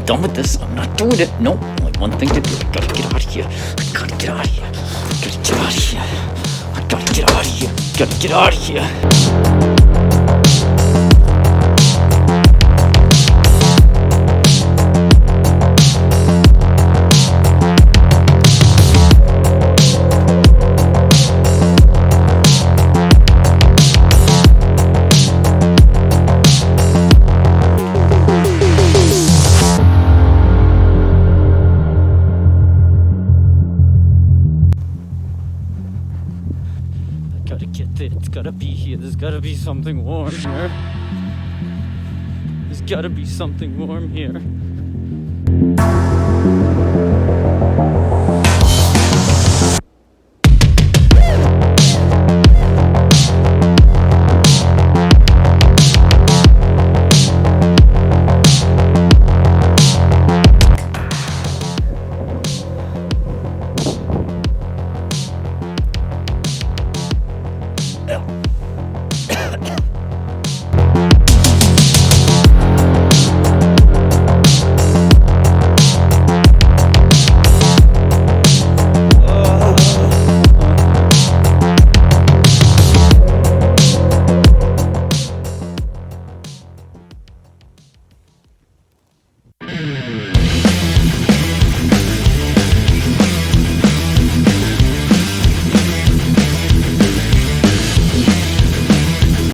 I'm done with this. I'm not doing it. No, only one thing to do. I gotta get out of here. I gotta get out of here. I gotta get out of here. I gotta get out of here. Gotta get out of here. Gotta get there. It's gotta be here. There's gotta be something warm here. There's gotta be something warm here.